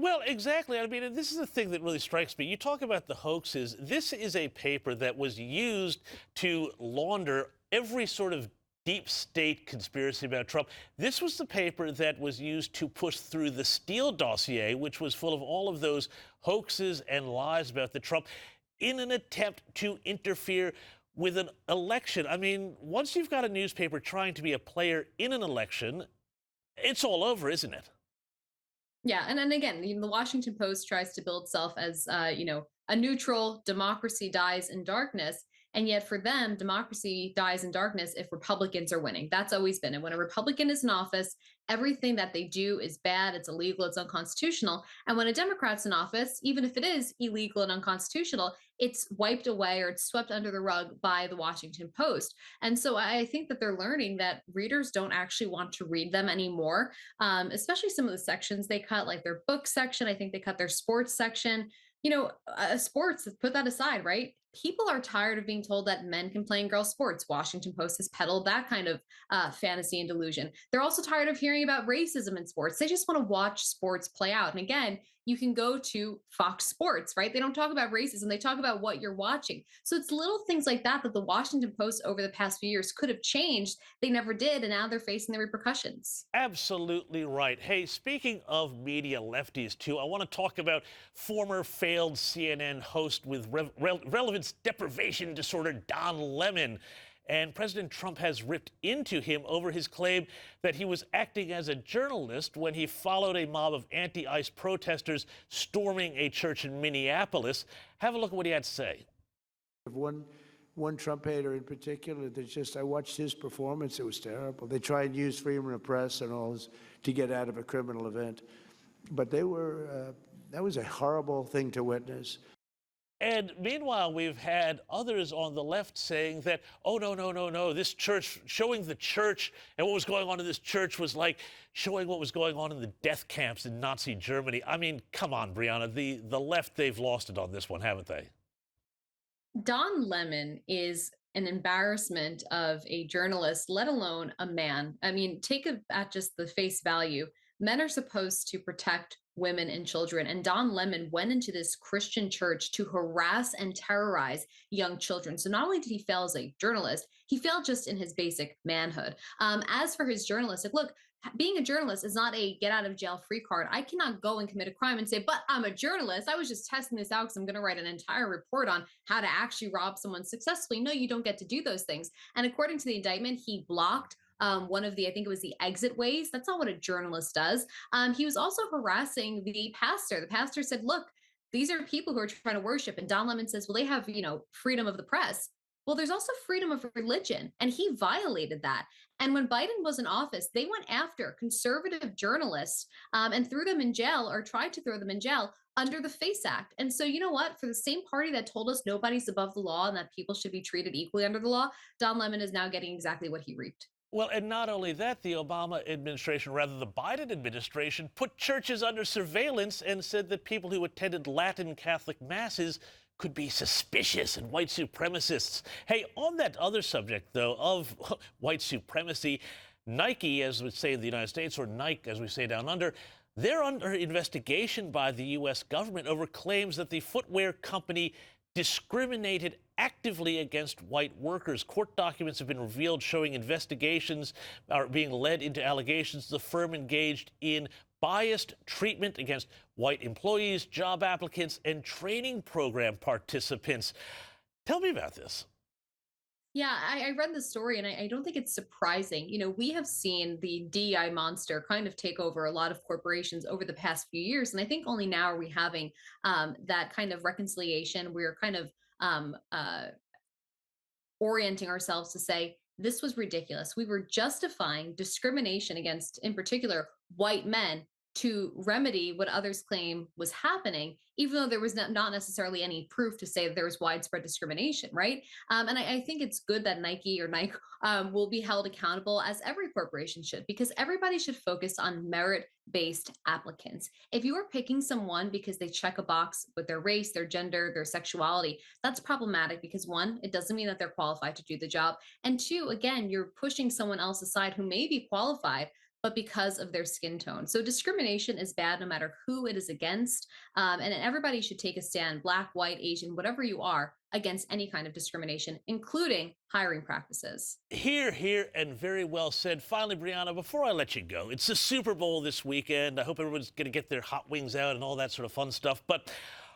Well, exactly. I mean, and this is the thing that really strikes me. You talk about the hoaxes. This is a paper that was used to launder every sort of deep state conspiracy about Trump. This was the paper that was used to push through the Steele dossier, which was full of all of those hoaxes and lies about the Trump in an attempt to interfere with an election. I mean, once you've got a newspaper trying to be a player in an election, it's all over, isn't it? Yeah, and again, the Washington Post tries to build itself as a neutral democracy dies in darkness, and yet for them, democracy dies in darkness if Republicans are winning. That's always been it. When a Republican is in office, everything that they do is bad, it's illegal, it's unconstitutional. And when a Democrat's in office, even if it is illegal and unconstitutional, it's wiped away or it's swept under the rug by the Washington Post. And so I think that they're learning that readers don't actually want to read them anymore, especially some of the sections they cut, like their book section. I think they cut their sports section. Sports, put that aside, right? People are tired of being told that men can play in girls' sports. Washington Post has peddled that kind of fantasy and delusion. They're also tired of hearing about racism in sports. They just want to watch sports play out. And again, you can go to Fox Sports, right? They don't talk about racism, they talk about what you're watching. So it's little things like that the Washington Post over the past few years could have changed. They never did. And now they're facing the repercussions. Absolutely right. Hey, speaking of media lefties, too, I want to talk about former failed CNN host with relevance deprivation disorder, Don Lemon. And President Trump has ripped into him over his claim that he was acting as a journalist when he followed a mob of anti-ICE protesters storming a church in Minneapolis. Have a look at what he had to say. One Trump hater in particular that just, I watched his performance. It was terrible. They try and use freedom of press and all this to get out of a criminal event. But that was a horrible thing to witness. And meanwhile, we've had others on the left saying that, oh, no, no, no, no, this church, showing the church and what was going on in this church was like showing what was going on in the death camps in Nazi Germany. I mean, come on, Brianna, the left, they've lost it on this one, haven't they? Don Lemon is an embarrassment of a journalist, let alone a man. I mean, take it at just the face value. Men are supposed to protect women and children. And Don Lemon went into this Christian church to harass and terrorize young children. So not only did he fail as a journalist, he failed just in his basic manhood. As for his journalistic, look, being a journalist is not a get out of jail free card. I cannot go and commit a crime and say, but I'm a journalist. I was just testing this out because I'm going to write an entire report on how to actually rob someone successfully. No, you don't get to do those things. And according to the indictment, he blocked one of the, I think it was the exit ways. That's not what a journalist does. He was also harassing the pastor. The pastor said, look, these are people who are trying to worship. And Don Lemon says, well, they have, freedom of the press. Well, there's also freedom of religion, and he violated that. And when Biden was in office, they went after conservative journalists and threw them in jail or tried to throw them in jail under the FACE Act. And so, you know what? For the same party that told us nobody's above the law and that people should be treated equally under the law, Don Lemon is now getting exactly what he reaped. Well, and not only that, the Obama administration, rather the Biden administration, put churches under surveillance and said that people who attended Latin Catholic masses could be suspicious and white supremacists. Hey, on that other subject, though, of white supremacy, Nike, as we say in the United States, or Nike, as we say down under, they're under investigation by the U.S. government over claims that the footwear company discriminated actively against white workers. Court documents have been revealed showing investigations are being led into allegations the firm engaged in biased treatment against white employees, job applicants, and training program participants. Tell me about this. Yeah, I read the story and I don't think it's surprising. We have seen the DEI monster kind of take over a lot of corporations over the past few years. And I think only now are we having that kind of reconciliation. We're kind of orienting ourselves to say, this was ridiculous. We were justifying discrimination against, in particular, white men to remedy what others claim was happening, even though there was not necessarily any proof to say that there was widespread discrimination, right? And I think it's good that Nike will be held accountable, as every corporation should, because everybody should focus on merit-based applicants. If you are picking someone because they check a box with their race, their gender, their sexuality, that's problematic because one, it doesn't mean that they're qualified to do the job. And two, again, you're pushing someone else aside who may be qualified but because of their skin tone. So discrimination is bad no matter who it is against. And everybody should take a stand, Black, white, Asian, whatever you are, against any kind of discrimination, including hiring practices. Here, here, and very well said. Finally, Brianna, before I let you go, it's the Super Bowl this weekend. I hope everyone's going to get their hot wings out and all that sort of fun stuff. But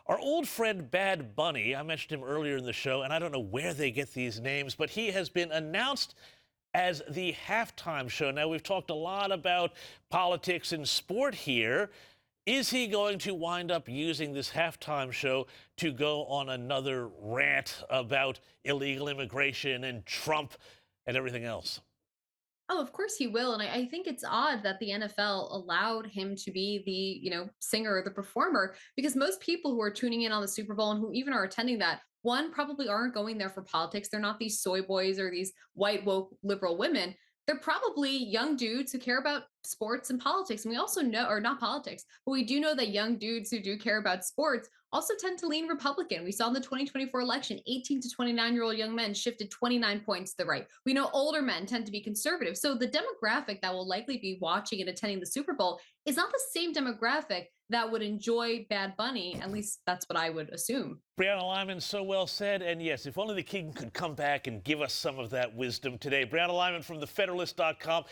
our old friend Bad Bunny, I mentioned him earlier in the show, and I don't know where they get these names, but he has been announced as the halftime show. Now, we've talked a lot about politics and sport here. Is he going to wind up using this halftime show to go on another rant about illegal immigration and Trump and everything else? Oh, of course he will. And I think it's odd that the NFL allowed him to be the, singer or the performer, because most people who are tuning in on the Super Bowl and who even are attending that, one, probably aren't going there for politics. They're not these soy boys or these white woke liberal women. They're probably young dudes who care about sports and politics. And we also know, or not politics, but we do know that young dudes who do care about sports also tend to lean Republican. We saw in the 2024 election, 18 to 29-year-old young men shifted 29 points to the right. We know older men tend to be conservative. So the demographic that will likely be watching and attending the Super Bowl is not the same demographic that would enjoy Bad Bunny. At least that's what I would assume. Brianna Lyman, so well said. And yes, if only the king could come back and give us some of that wisdom today. Brianna Lyman from the Federalist.com.